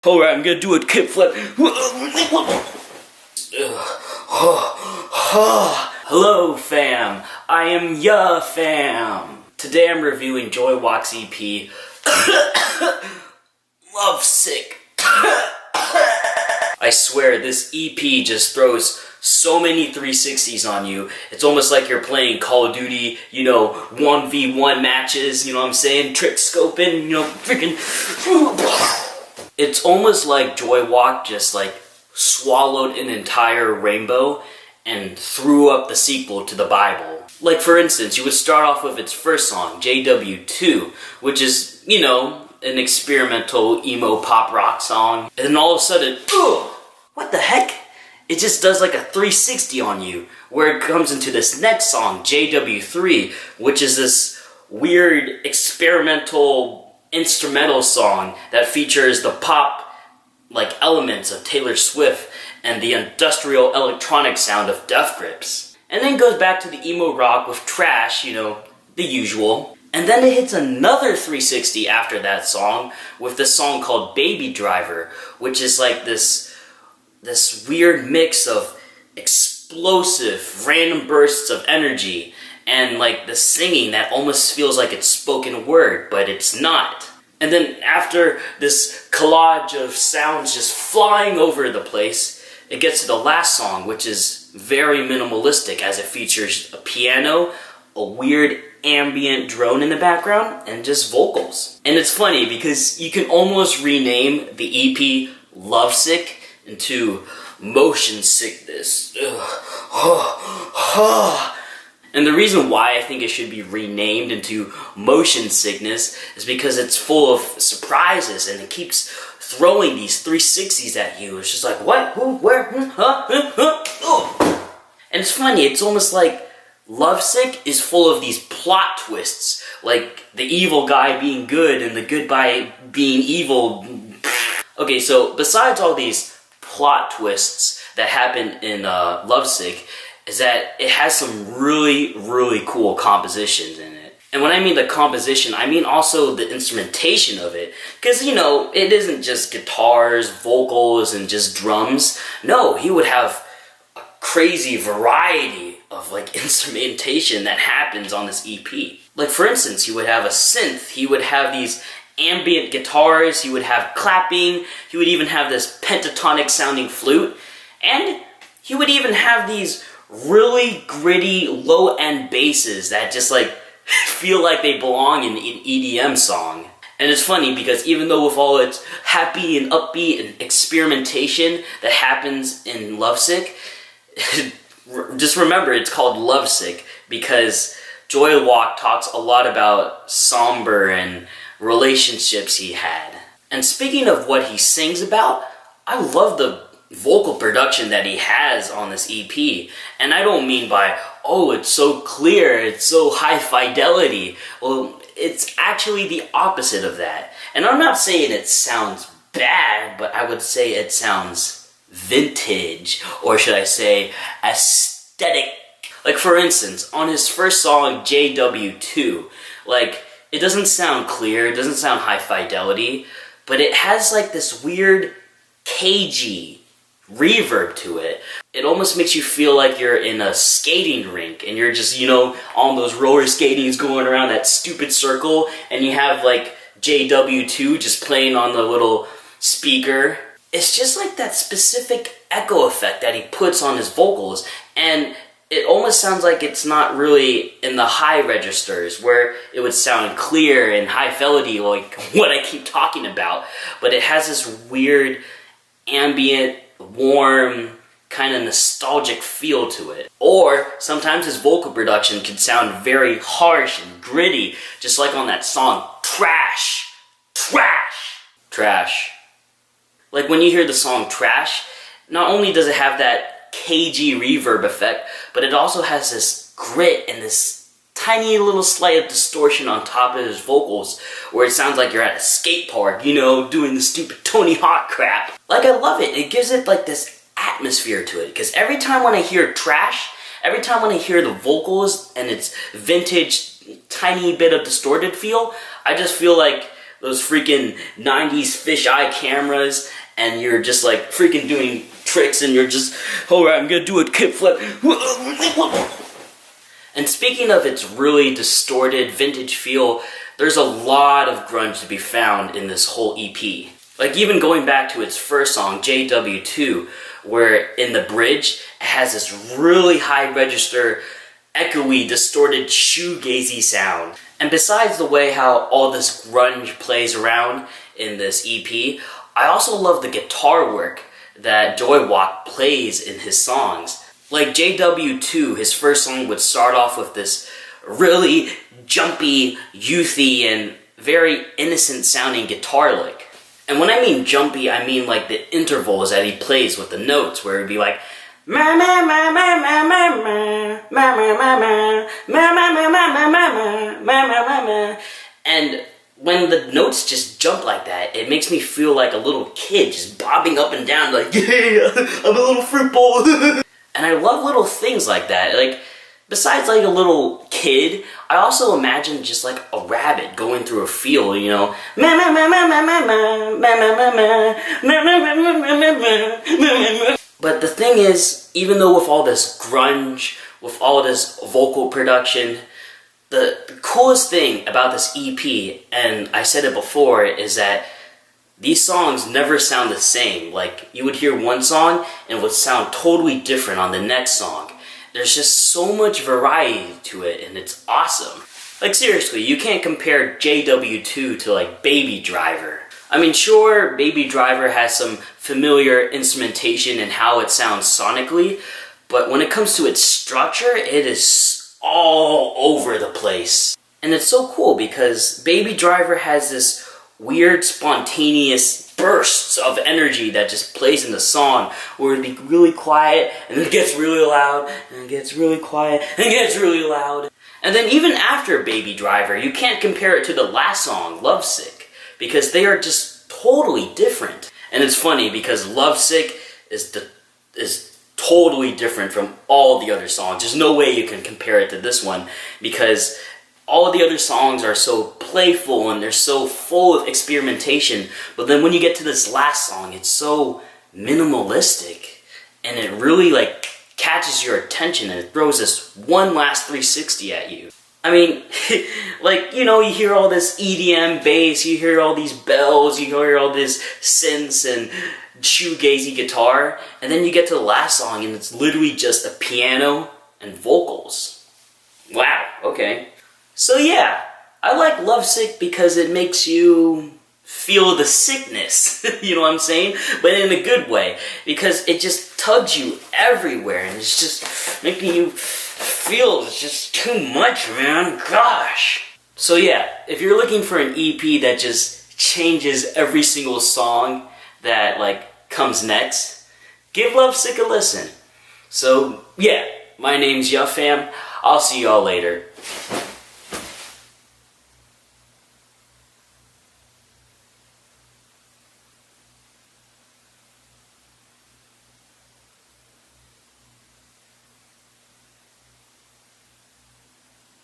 Alright, I'm gonna do a kickflip. Hello, fam. I am ya fam. Today I'm reviewing Joywalk's EP, Lovesick. I swear, this EP just throws so many 360s on you. It's almost like you're playing Call of Duty, 1v1 matches, you know what I'm saying? Trick scoping, freaking... It's almost like Joywalk just swallowed an entire rainbow and threw up the sequel to the Bible. Like, for instance, you would start off with its first song, JW2, which is, an experimental emo pop rock song. And then all of a sudden, what the heck? It just does like a 360 on you, where it comes into this next song, JW3, which is this weird experimental instrumental song that features the pop elements of Taylor Swift and the industrial electronic sound of Death Grips. And then goes back to the emo rock with Trash, the usual. And then it hits another 360 after that song with the song called Baby Driver, which is like this weird mix of explosive random bursts of energy and the singing that almost feels like it's spoken word, but it's not. And then after this collage of sounds just flying over the place, it gets to the last song, which is very minimalistic as it features a piano, a weird ambient drone in the background, and just vocals. And it's funny because you can almost rename the EP Lovesick into Motion Sickness. And the reason why I think it should be renamed into Motion Sickness is because it's full of surprises and it keeps throwing these 360s at you. It's just like, what? Who? Where? Huh? Oh. And it's funny, it's almost like Lovesick is full of these plot twists, like the evil guy being good and the good guy being evil. Okay, so besides all these plot twists that happen in Lovesick, is that it has some really, really cool compositions in it. And when I mean the composition, I mean also the instrumentation of it. Because, it isn't just guitars, vocals, and just drums. No, he would have a crazy variety of instrumentation that happens on this EP. Like, for instance, he would have a synth, he would have these ambient guitars, he would have clapping, he would even have this pentatonic sounding flute, and he would even have these really gritty low-end basses that just feel like they belong in an EDM song. And it's funny because even though with all its happy and upbeat and experimentation that happens in Lovesick, just remember it's called Lovesick because Joywalk talks a lot about somber and relationships he had. And speaking of what he sings about, I love the vocal production that he has on this EP. And I don't mean by, it's so clear, it's so high fidelity. Well, it's actually the opposite of that. And I'm not saying it sounds bad, but I would say it sounds vintage, or should I say aesthetic. Like, for instance, on his first song, JW2, it doesn't sound clear, it doesn't sound high fidelity, but it has this weird cagey reverb to it. It almost makes you feel like you're in a skating rink and you're just, on those roller skatings going around that stupid circle, and you have JW2 just playing on the little speaker. It's just that specific echo effect that he puts on his vocals, and it almost sounds like it's not really in the high registers where it would sound clear and high fidelity like what I keep talking about, but it has this weird ambient, warm, kind of nostalgic feel to it. Or sometimes his vocal production can sound very harsh and gritty, just like on that song, Trash. Like when you hear the song Trash, not only does it have that cagey reverb effect, but it also has this grit and this tiny little slight of distortion on top of his vocals, where it sounds like you're at a skate park, doing the stupid Tony Hawk crap. I love it. It gives it this atmosphere to it, because every time when I hear Trash, every time when I hear the vocals and its vintage tiny bit of distorted feel, I just feel like those freaking 90s fisheye cameras, and you're just like freaking doing tricks, and you're just, alright, I'm gonna do a kickflip. And speaking of its really distorted vintage feel, there's a lot of grunge to be found in this whole EP. Like even going back to its first song, JW2, where in the bridge, it has this really high register, echoey, distorted, shoegazy sound. And besides the way how all this grunge plays around in this EP, I also love the guitar work that Joywalk plays in his songs. Like JW2, his first song would start off with this really jumpy, youthy, and very innocent sounding guitar lick. And when I mean jumpy, I mean like the intervals that he plays with the notes, where it'd be like ma ma ma ma ma ma ma ma ma ma ma ma ma ma ma ma ma ma ma. And when the notes just jump like that, it makes me feel like a little kid just bobbing up and down like, yeah, I'm a little fruit bowl. And I love little things like that. Like, besides like a little kid, I also imagine just like a rabbit going through a field, you know. But the thing is, even though with all this grunge, with all this vocal production, the coolest thing about this EP, and I said it before, is that these songs never sound the same. Like, you would hear one song and it would sound totally different on the next song. There's just so much variety to it, and it's awesome. Like, seriously, you can't compare JW2 to, like, Baby Driver. I mean, sure, Baby Driver has some familiar instrumentation and how it sounds sonically, but when it comes to its structure, it is all over the place. And it's so cool because Baby Driver has this weird, spontaneous bursts of energy that just plays in the song, where it'd be really quiet, and then it gets really loud, and it gets really quiet, and it gets really loud. And then even after Baby Driver, you can't compare it to the last song, Lovesick, because they are just totally different. And it's funny because Lovesick is totally different from all the other songs. There's no way you can compare it to this one, because all of the other songs are so playful and they're so full of experimentation, but then when you get to this last song, it's so minimalistic, and it really like catches your attention, and it throws this one last 360 at you. I mean, like, you know, you hear all this EDM bass, you hear all these bells, you hear all this synths and shoegazy guitar, and then you get to the last song and it's literally just a piano and vocals. Wow, okay. So yeah, I like Lovesick because it makes you feel the sickness, you know what I'm saying? But in a good way, because it just tugs you everywhere, and it's just making you feel it's just too much, man, gosh. So yeah, if you're looking for an EP that just changes every single song that like comes next, give Lovesick a listen. So yeah, my name's Fam. I'll see y'all later.